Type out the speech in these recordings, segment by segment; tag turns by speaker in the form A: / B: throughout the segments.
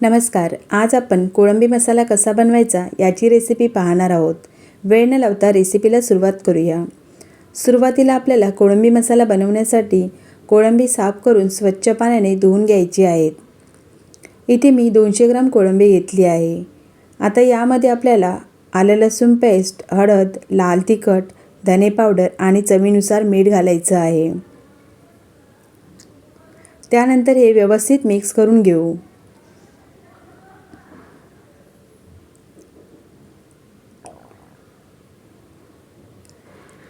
A: नमस्कार. आज आपण कोळंबी मसाला कसा बनवायचा याची रेसिपी पाहणार आहोत. वेळ न लावता रेसिपीला सुरुवात करूया. सुरुवातीला आपल्याला कोळंबी मसाला बनवण्यासाठी कोळंबी साफ करून स्वच्छ पाण्याने धुवून घ्यायची आहेत. इथे मी 200 ग्राम कोळंबी घेतली आहे. आता यामध्ये आपल्याला आलं लसूण पेस्ट, हळद, लाल तिखट, धने पावडर आणि चवीनुसार मीठ घालायचं आहे. त्यानंतर हे व्यवस्थित मिक्स करून घेऊ.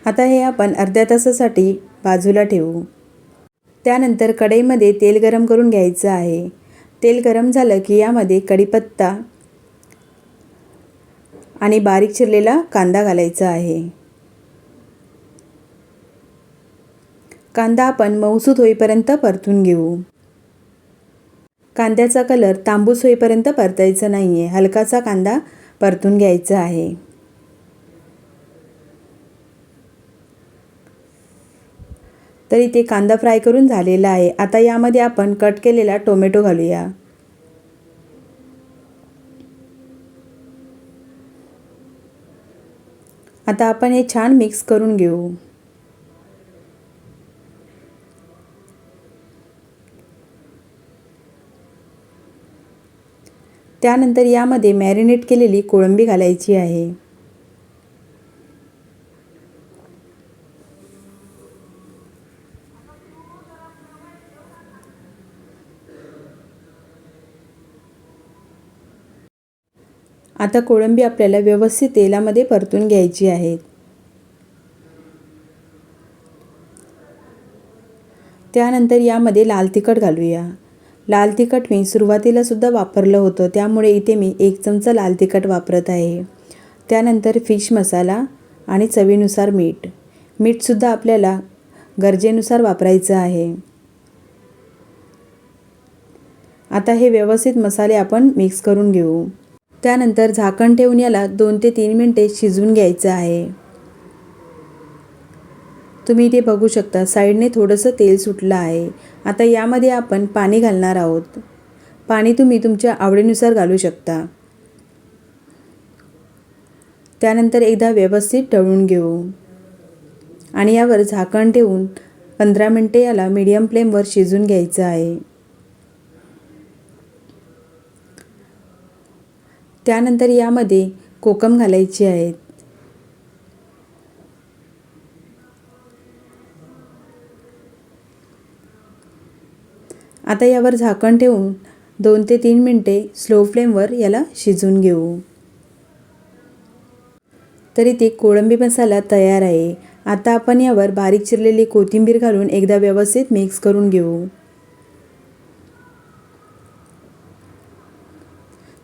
A: आता हे आपण अर्ध्या तासासाठी बाजूला ठेवू. त्यानंतर कढईमध्ये तेल गरम करून घ्यायचं आहे. तेल गरम झालं की यामध्ये कढीपत्ता आणि बारीक चिरलेला कांदा घालायचा आहे. कांदा आपण मऊसूत होईपर्यंत परतून घेऊ. कांद्याचा कलर तांबूस होईपर्यंत परतायचा नाही आहे. हलकासा कांदा परतून घ्यायचा आहे. तर इथे कांदा फ्राय करून झालेला आहे. आता यामध्ये आपण कट केलेला टोमॅटो घालूया. आता आपण हे छान मिक्स करून घेऊ. त्यानंतर यामध्ये मॅरिनेट केलेली कोळंबी घालायची आहे. आता कोळंबी आपल्याला व्यवस्थित तेलामध्ये परतून घ्यायची आहे. त्यानंतर यामध्ये लाल तिखट घालूया. लाल तिखट मी सुरुवातीला सुद्धा वापरलं होतं, त्यामुळे इथे मी 1 चमचा लाल तिखट वापरत आहे. त्यानंतर फिश मसाला आणि चवीनुसार मीठ. मीठसुद्धा आपल्याला गरजेनुसार वापरायचं आहे. आता हे व्यवस्थित मसाले आपण मिक्स करून घेऊ. त्यानंतर झाकण ठेवून याला 2 ते 3 मिनिटे शिजवून घ्यायचं आहे. तुम्ही इथे बघू शकता साईडने थोडंसं तेल सुटलं आहे. आता यामध्ये आपण पाणी घालणार आहोत. पाणी तुम्ही तुमच्या आवडीनुसार घालू शकता. त्यानंतर एकदा व्यवस्थित ढवळून घेऊ आणि यावर झाकण ठेवून 15 मिनिटे याला मीडियम फ्लेमवर शिजवून घ्यायचं आहे. त्यानंतर यामध्ये कोकम घालायची आहेत. आता यावर झाकण ठेवून 2 ते 3 मिनिटे स्लो फ्लेमवर याला शिजवून घेऊ. तरी ते कोळंबी मसाला तयार आहे. आता आपण यावर बारीक चिरलेली कोथिंबीर घालून एकदा व्यवस्थित मिक्स करून घेऊ.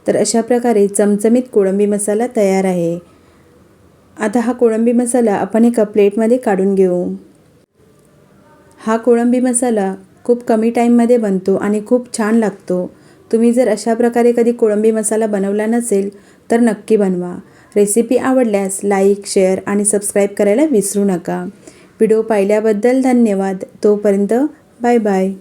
A: तर अशा प्रकारे चमचमीत कोळंबी मसाला तयार आहे. आता हा कोळंबी मसाला आपण एका प्लेटमध्ये काढून घेऊ. हा कोळंबी मसाला खूप कमी टाईममध्ये बनतो आणि खूप छान लागतो. तुम्ही जर अशा प्रकारे कधी कोळंबी मसाला बनवला नसेल तर नक्की बनवा. रेसिपी आवडल्यास लाईक, शेअर आणि सबस्क्राईब करायला विसरू नका. व्हिडिओ पाहिल्याबद्दल धन्यवाद. तोपर्यंत बाय बाय.